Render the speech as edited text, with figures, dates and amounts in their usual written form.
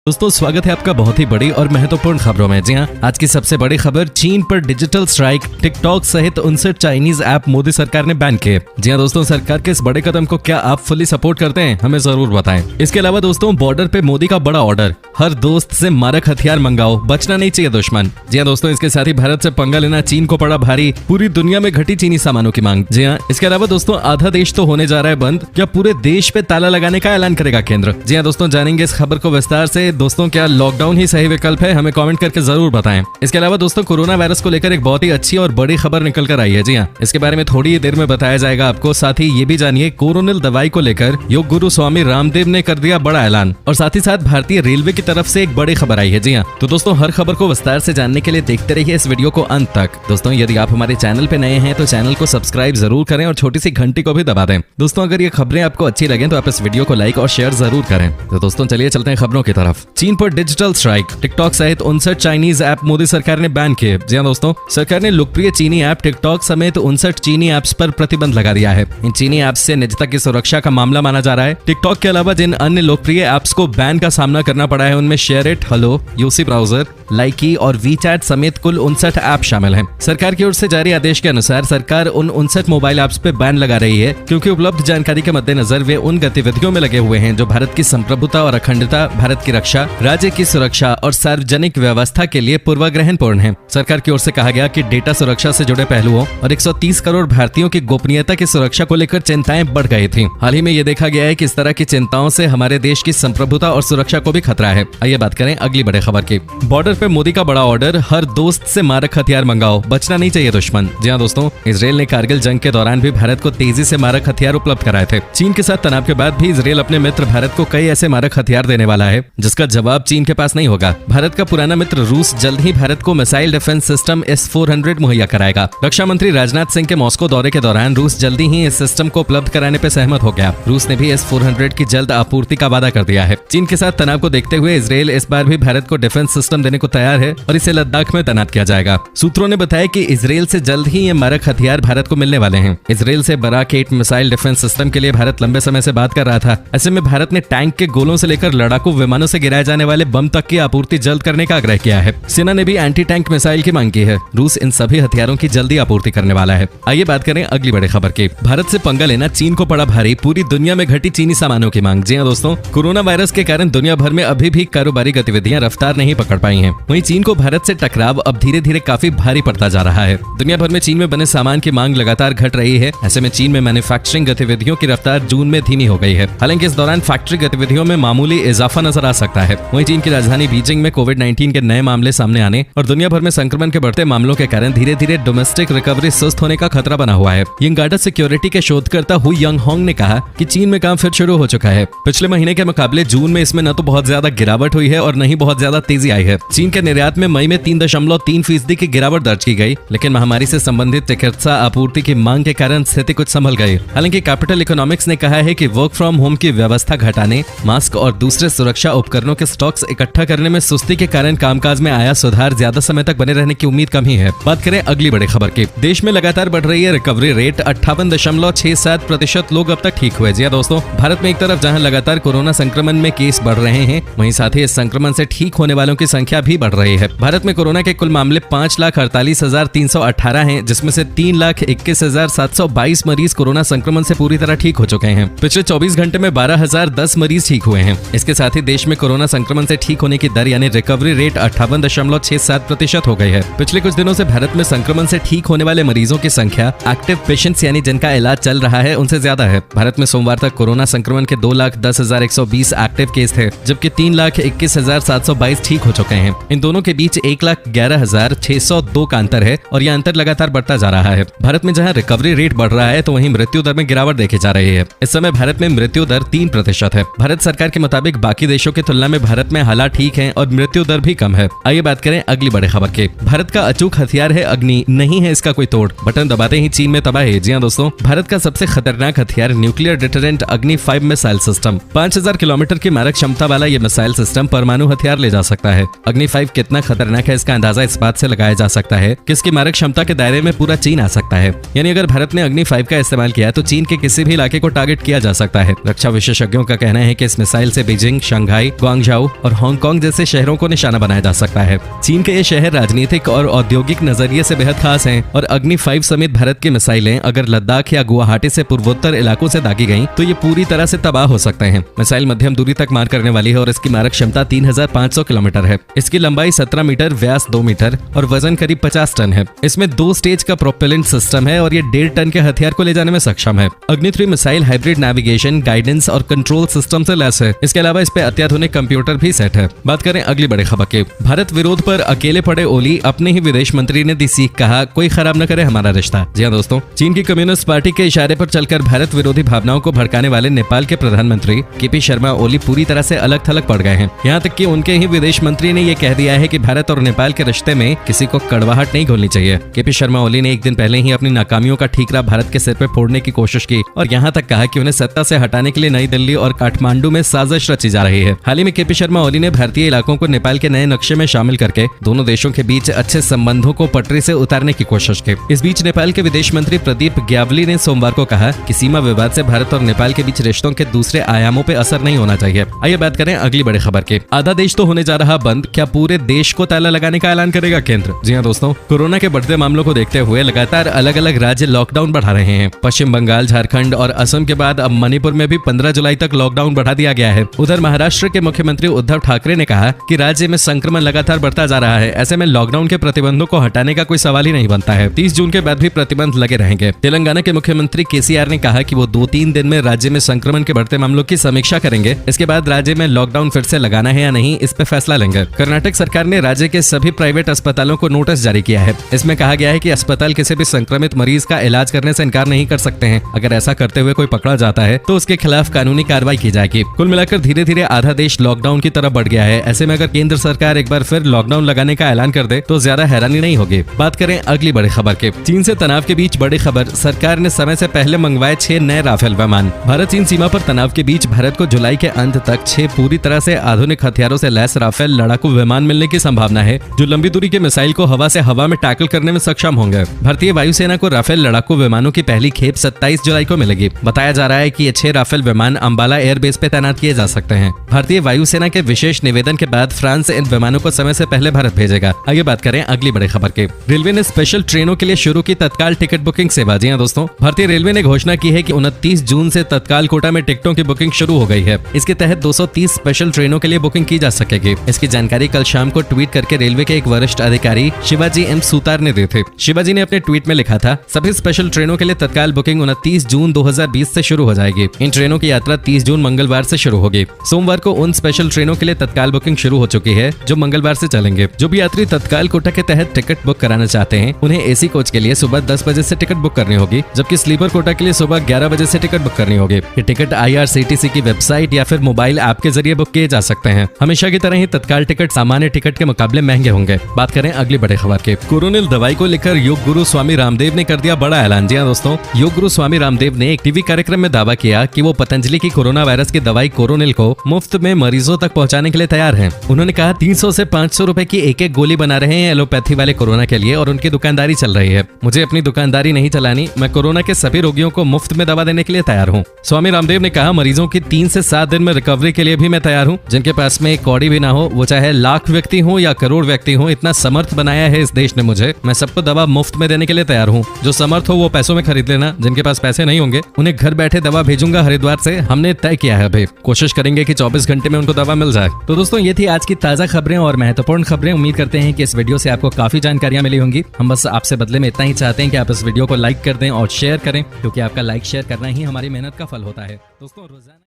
दोस्तों स्वागत है आपका बहुत ही बड़ी और महत्वपूर्ण खबरों में। जी हाँ, आज की सबसे बड़ी खबर, चीन पर डिजिटल स्ट्राइक, टिकटॉक सहित 59 चाइनीज ऐप मोदी सरकार ने बैन किए। जी हाँ दोस्तों, सरकार के इस बड़े कदम को क्या आप फुली सपोर्ट करते हैं, हमें जरूर बताएं। इसके अलावा दोस्तों, बॉर्डर पे मोदी का बड़ा ऑर्डर, हर दोस्त से मारक हथियार मंगाओ, बचना नहीं चाहिए दुश्मन। जी हाँ दोस्तों, इसके साथ ही भारत से पंगा लेना चीन को पड़ा भारी, पूरी दुनिया में घटी चीनी सामानों की मांग। जी हाँ, इसके अलावा दोस्तों, आधा देश तो होने जा रहा है बंद, क्या पूरे देश पे ताला लगाने का ऐलान करेगा केंद्र। जी हाँ दोस्तों, जानेंगे इस खबर को विस्तार से। दोस्तों, क्या लॉकडाउन ही सही विकल्प है, हमें कमेंट करके जरूर बताएं। इसके अलावा दोस्तों, कोरोना वायरस को लेकर एक बहुत ही अच्छी और बड़ी खबर निकल कर आई है। जी हाँ, इसके बारे में थोड़ी ही देर में बताया जाएगा आपको। साथ ही ये भी जानिए, कोरोनिल दवाई को लेकर योग गुरु स्वामी रामदेव ने कर दिया बड़ा ऐलान, और साथ ही साथ भारतीय रेलवे की तरफ से एक बड़ी खबर आई है। जी हाँ, तो दोस्तों, हर खबर को विस्तार से जानने के लिए देखते रहिए इस वीडियो को अंत तक। दोस्तों, यदि आप हमारे चैनल पे नए हैं तो चैनल को सब्सक्राइब जरूर करें और छोटी सी घंटी को भी दबा दें। दोस्तों, अगर ये खबरें आपको अच्छी लगे तो आप इस वीडियो को लाइक और शेयर जरूर करें। तो दोस्तों, चलिए चलते हैं खबरों की तरफ। चीन पर डिजिटल स्ट्राइक, टिकटॉक सहित 59 चाइनीज ऐप मोदी सरकार ने बैन किए। जी हां दोस्तों, सरकार ने लोकप्रिय चीनी ऐप टिकटॉक समेत 59 चीनी ऐप्स पर प्रतिबंध लगा दिया है। इन चीनी ऐप्स से निजता की सुरक्षा का मामला माना जा रहा है। टिकटॉक के अलावा जिन अन्य लोकप्रिय ऐप्स को बैन का सामना करना पड़ा है उनमें शेयरइट, हेलो, यूसी ब्राउजर, लाइकी और वीचैट समेत कुल 59 ऐप शामिल हैं। सरकार की ओर से जारी आदेश के अनुसार सरकार उन 59 मोबाइल ऐप्स पे बैन लगा रही है क्योंकि उपलब्ध जानकारी के मद्देनजर वे उन गतिविधियों में लगे हुए हैं जो भारत की संप्रभुता और अखंडता, भारत की रक्षा, राज्य की सुरक्षा और सार्वजनिक व्यवस्था के लिए पूर्वाग्रहपूर्ण है। सरकार की ओर से कहा गया कि डेटा सुरक्षा से जुड़े पहलुओं और 130 करोड़ भारतीयों की गोपनीयता की सुरक्षा को लेकर चिंताएं बढ़ गई थी। हाल ही में ये देखा गया है कि इस तरह की चिंताओं से हमारे देश की संप्रभुता और सुरक्षा को भी खतरा है। आइए बात करें अगली बड़े खबर की। बॉर्डर पे मोदी का बड़ा ऑर्डर, हर दोस्त से मारक हथियार मंगाओ, बचना नहीं चाहिए दुश्मन। जी हाँ दोस्तों, इजराइल ने कारगिल जंग के दौरान भी भारत को तेजी से मारक हथियार उपलब्ध कराए थे। चीन के साथ तनाव के बाद भी इजराइल अपने मित्र भारत को कई ऐसे मारक हथियार देने वाला है जिसका जवाब चीन के पास नहीं होगा। भारत का पुराना मित्र रूस जल्द ही भारत को मिसाइल डिफेंस सिस्टम S-400 मुहैया कराएगा। रक्षा मंत्री राजनाथ सिंह के मॉस्को दौरे के दौरान रूस जल्दी ही इस सिस्टम को उपलब्ध कराने पर सहमत हो गया। रूस ने भी S-400 की जल्द आपूर्ति का वादा कर दिया है। चीन के साथ तनाव को देखते हुए इजराइल इस बार भी भारत को डिफेंस सिस्टम देने को तैयार है और इसे लद्दाख में तैनात किया जाएगा। सूत्रों ने बताया कि इजराइल से जल्द ही ये मारक हथियार भारत को मिलने वाले हैं। इजराइल से बराक 8 मिसाइल डिफेंस सिस्टम के लिए भारत लंबे समय से बात कर रहा था। ऐसे में भारत ने टैंक के गोलों से लेकर लड़ाकू विमानों से गिराए जाने वाले बम तक की आपूर्ति जल्द करने का आग्रह किया है। सेना ने भी एंटी टैंक मिसाइल की मांग की है। रूस इन सभी हथियारों की जल्दी आपूर्ति करने वाला है। आइए बात करें अगली बड़ी खबर की। भारत से पंगा लेना चीन को पड़ा भारी, पूरी दुनिया में घटी चीनी सामानों की मांग। जी हां दोस्तों, कोरोना वायरस के कारण दुनिया भर में अभी भी कारोबारी गतिविधियां रफ्तार नहीं पकड़ पाई हैं। वहीं चीन को भारत से टकराव अब धीरे धीरे काफी भारी पड़ता जा रहा है। दुनिया भर में चीन में बने सामान की मांग लगातार घट रही है। ऐसे में चीन में मैन्युफैक्चरिंग गतिविधियों की रफ्तार जून में धीमी हो गई है। हालांकि इस दौरान फैक्ट्री गतिविधियों में मामूली इजाफा नजर आ सकता है। वहीं चीन की राजधानी बीजिंग में कोविड-19 के नए मामले सामने आने और दुनिया भर में संक्रमण के बढ़ते मामलों के कारण धीरे धीरे डोमेस्टिक रिकवरी सुस्त होने का खतरा बना हुआ है। यंगाडा सिक्योरिटी के शोधकर्ता हु यंग होंग ने कहा कि चीन में काम फिर शुरू हो चुका है। पिछले महीने के मुकाबले जून में इसमें न तो बहुत ज्यादा गिरावट हुई है और न ही बहुत ज्यादा तेजी आई है। चीन के निर्यात में मई में 3.3% की गिरावट दर्ज की गई, लेकिन महामारी से संबंधित चिकित्सा आपूर्ति की मांग के कारण स्थिति कुछ संभल गई। हालांकि कैपिटल इकोनॉमिक्स ने कहा है कि वर्क फ्रॉम होम की व्यवस्था घटाने, मास्क और दूसरे सुरक्षा उपकरणों के स्टॉक्स इकट्ठा करने में सुस्ती के कारण कामकाज में आया सुधार ज्यादा समय तक बने रहने की उम्मीद कम ही है। बात करें अगली बड़ी खबर की। देश में लगातार बढ़ रही है रिकवरी रेट, 58.67% लोग अब तक ठीक हुए। जी दोस्तों, भारत में एक तरफ जहां लगातार कोरोना संक्रमण में केस बढ़ रहे हैं, वहीं साथ ही इस संक्रमण से ठीक होने वालों की संख्या भी बढ़ रही है। भारत में कोरोना के कुल मामले 5,48,318 हैं, जिसमें से 3,21,722 मरीज कोरोना संक्रमण से पूरी तरह ठीक हो चुके हैं। पिछले 24 घंटे में 12,010 मरीज ठीक हुए हैं। इसके साथ ही देश में कोरोना संक्रमण से ठीक होने की दर यानी रिकवरी रेट 58.67% हो गई है। पिछले कुछ दिनों से भारत में संक्रमण से ठीक होने वाले मरीजों की संख्या एक्टिव पेशेंट्स यानी जिनका इलाज चल रहा है उनसे ज्यादा है। भारत में सोमवार तक कोरोना संक्रमण के 2,10,120 एक्टिव केस थे, जबकि 3,21,722 ठीक हो चुके हैं। इन दोनों के बीच 1,11,602 का अंतर है और यह अंतर लगातार बढ़ता जा रहा है। भारत में जहां रिकवरी रेट बढ़ रहा है तो वहीं मृत्यु दर में गिरावट देखी जा रही है। इस समय भारत में मृत्यु दर 3% है। भारत सरकार के मुताबिक बाकी देशों की तुलना में भारत में हालात ठीक हैं और मृत्यु दर भी कम है। आइए बात करें अगली बड़ी खबर की। भारत का अचूक हथियार है अग्नि, नहीं है इसका कोई तोड़, बटन दबाते ही चीन में तबाही। जी हां दोस्तों, भारत का सबसे खतरनाक हथियार न्यूक्लियर डिटरेंट अग्नि 5 मिसाइल सिस्टम। 5000 किलोमीटर की मारक क्षमता वाला यह मिसाइल सिस्टम परमाणु हथियार ले जा सकता है। अग्नि अग्नि 5 कितना खतरनाक है इसका अंदाजा इस बात से लगाया जा सकता है कि इसकी मारक क्षमता के दायरे में पूरा चीन आ सकता है। यानी अगर भारत ने अग्नि 5 का इस्तेमाल किया तो चीन के किसी भी इलाके को टारगेट किया जा सकता है। रक्षा विशेषज्ञों का कहना है कि इस मिसाइल से बीजिंग, शंघाई, ग्वांगझाओ और हांगकांग जैसे शहरों को निशाना बनाया जा सकता है। चीन के ये शहर राजनीतिक और औद्योगिक नजरिए से बेहद खास हैं और अग्नि 5 समेत भारत की मिसाइलें अगर लद्दाख या गुवाहाटी से पूर्वोत्तर इलाकों से दागी गईं तो ये पूरी तरह से तबाह हो सकते हैं। मिसाइल मध्यम दूरी तक मार करने वाली है और इसकी मारक क्षमता 3500 किलोमीटर है। इसकी लंबाई 17 मीटर, व्यास 2 मीटर और वजन करीब 50 टन है। इसमें 2 स्टेज का प्रोपेलेंट सिस्टम है और ये 1.5 टन के हथियार को ले जाने में सक्षम है। अग्नि 3 मिसाइल हाइब्रिड नेविगेशन, गाइडेंस और कंट्रोल सिस्टम से लैस है। इसके अलावा इस पे अत्याधुनिक कंप्यूटर भी सेट है। बात करें अगली बड़ी खबर की। भारत विरोध पर अकेले पड़े ओली, अपने ही विदेश मंत्री ने दी सीख, कहा कोई खराब न करे हमारा रिश्ता। जी हाँ दोस्तों, चीन की कम्युनिस्ट पार्टी के इशारे पर चलकर भारत विरोधी भावनाओं को भड़काने वाले नेपाल के प्रधानमंत्री केपी शर्मा ओली पूरी तरह से अलग थलग पड़ गए हैं। यहाँ तक कि उनके ही विदेश मंत्री ने ये कह दिया है कि भारत और नेपाल के रिश्ते में किसी को कड़वाहट नहीं घोलनी चाहिए। केपी शर्मा ओली ने एक दिन पहले ही अपनी नाकामियों का ठीकरा भारत के सिर पे फोड़ने की कोशिश की और यहाँ तक कहा कि उन्हें सत्ता से हटाने के लिए नई दिल्ली और काठमांडू में साजिश रची जा रही है। हाल ही में केपी शर्मा ओली ने भारतीय इलाकों को नेपाल के नए नक्शे में शामिल करके दोनों देशों के बीच अच्छे संबंधों को पटरी से उतारने की कोशिश की। इस बीच नेपाल के विदेश मंत्री प्रदीप ग्यावली ने सोमवार को कहा कि सीमा विवाद से भारत और नेपाल के बीच रिश्तों के दूसरे आयामों पे असर नहीं होना चाहिए। आइए बात करें अगली बड़ी खबर की। आधा देश तो होने जा रहा बंद, क्या पूरे देश को ताला लगाने का ऐलान करेगा केंद्र? जी हाँ दोस्तों, कोरोना के बढ़ते मामलों को देखते हुए लगातार अलग अलग राज्य लॉकडाउन बढ़ा रहे हैं। पश्चिम बंगाल, झारखंड और असम के बाद अब मणिपुर में भी 15 जुलाई तक लॉकडाउन बढ़ा दिया गया है। उधर महाराष्ट्र के मुख्यमंत्री उद्धव ठाकरे ने कहा कि राज्य में संक्रमण लगातार बढ़ता जा रहा है, ऐसे में लॉकडाउन के प्रतिबंधों को हटाने का कोई सवाल ही नहीं बनता है। 30 जून के बाद भी प्रतिबंध लगे रहेंगे। तेलंगाना के मुख्यमंत्री केसीआर ने कहा कि वो 2-3 दिन में राज्य में संक्रमण के बढ़ते मामलों की समीक्षा करेंगे। इसके बाद राज्य में लॉकडाउन फिर से लगाना है या नहीं, इस पे फैसला लेंगे। कर्नाटक सरकार ने राज्य के सभी प्राइवेट अस्पतालों को नोटिस जारी किया है। इसमें कहा गया है कि अस्पताल किसी भी संक्रमित मरीज का इलाज करने से इनकार नहीं कर सकते हैं। अगर ऐसा करते हुए कोई पकड़ा जाता है तो उसके खिलाफ कानूनी कार्रवाई की जाएगी। कुल मिलाकर धीरे धीरे आधा देश लॉकडाउन की तरफ बढ़ गया है। ऐसे में अगर केंद्र सरकार एक बार फिर लॉकडाउन लगाने का ऐलान कर दे तो ज्यादा हैरानी नहीं होगी। बात करें अगली बड़ी खबर की। चीन से तनाव के बीच बड़ी खबर, सरकार ने समय से पहले मंगवाए 6 नए राफेल विमान। भारत चीन सीमा पर तनाव के बीच भारत को जुलाई के अंत तक 6 पूरी तरह से आधुनिक हथियारों से लैस राफेल लड़ाकू विमान मिलने की संभावना है, जो लंबी दूरी के मिसाइल को हवा से हवा में टैकल करने में सक्षम होंगे। भारतीय वायुसेना को राफेल लड़ाकू विमानों की पहली खेप 27 जुलाई को मिलेगी। बताया जा रहा है कि ये 6 राफेल विमान अंबाला एयरबेस पे तैनात किए जा सकते हैं। भारतीय वायुसेना के विशेष निवेदन के बाद फ्रांस इन विमानों को समय से पहले भारत भेजेगा। आगे बात करें अगली बड़ी खबर की। रेलवे ने स्पेशल ट्रेनों के लिए शुरू की तत्काल टिकट बुकिंग सेवा। जी हां दोस्तों, भारतीय रेलवे ने घोषणा की है कि 29 जून से तत्काल कोटा में टिकटों की बुकिंग शुरू हो गई है। इसके तहत 230 स्पेशल ट्रेनों के लिए बुकिंग की जा सकेगी। इसकी जानकारी कल शाम को ट्वीट करके रेलवे के एक वरिष्ठ अधिकारी शिवाजी एम सूतार ने दी थी। शिवाजी ने अपने ट्वीट में लिखा था, सभी स्पेशल ट्रेनों के लिए तत्काल बुकिंग 29 जून 2020 से शुरू हो जाएगी। इन ट्रेनों की यात्रा 30 जून मंगलवार से शुरू होगी। सोमवार को उन स्पेशल ट्रेनों के लिए तत्काल बुकिंग शुरू हो चुकी है जो मंगलवार से चलेंगे। जो भी यात्री तत्काल कोटा के तहत टिकट बुक कराना चाहते हैं उन्हें एसी कोच के लिए सुबह 10 बजे से टिकट बुक करनी होगी, जबकि स्लीपर कोटा के लिए सुबह 11 बजे से टिकट बुक करनी होगी। ये टिकट IRCTC की वेबसाइट या फिर मोबाइल ऐप के जरिए बुक किए जा सकते हैं। हमेशा की तरह ही तत्काल टिकट सामान्य टिकट के मुकाबले महंगे होंगे। बात करें अगली बड़ी खबर की। कोरोनिल दवाई को लेकर योग गुरु स्वामी रामदेव ने कर दिया बड़ा ऐलान। जी हां दोस्तों, योग गुरु स्वामी रामदेव ने एक टीवी कार्यक्रम में दावा किया कि वो पतंजलि की कोरोना वायरस की दवाई कोरोनिल को मुफ्त में मरीजों तक पहुंचाने के लिए तैयार हैं। उन्होंने कहा 300 से 500 रुपए की एक गोली बना रहे हैं एलोपैथी वाले कोरोना के लिए और उनकी दुकानदारी चल रही है। मुझे अपनी दुकानदारी नहीं चलानी, मैं कोरोना के सभी रोगियों को मुफ्त में दवा देने के लिए तैयार हूँ। स्वामी रामदेव ने कहा, मरीजों की 3 से 7 दिन में रिकवरी के लिए भी मैं तैयार हूँ। जिनके पास में एक कौड़ी भी ना हो, वो चाहे लाख व्यक्ति हो या करोड़ व्यक्ति हो, इतना समर्थ बनाया है इस देश ने मुझे, मैं सबको दवा मुफ्त में देने के लिए तैयार हूँ। जो समर्थ हो वो पैसों में खरीद लेना, जिनके पास पैसे नहीं होंगे उन्हें घर बैठे दवा भेजूंगा हरिद्वार से, हमने तय किया है। अभी कोशिश करेंगे कि 24 घंटे में उनको दवा मिल जाए। तो दोस्तों, ये थी आज की ताजा खबरें और महत्वपूर्ण खबरें। उम्मीद करते हैं कि इस वीडियो से आपको काफी जानकारियां मिली होंगी। हम बस आपसे बदले में इतना ही चाहते हैं कि आप इस वीडियो को लाइक कर दें और शेयर करें, क्योंकि आपका लाइक शेयर करना ही हमारी मेहनत का फल होता है। दोस्तों, रोजाना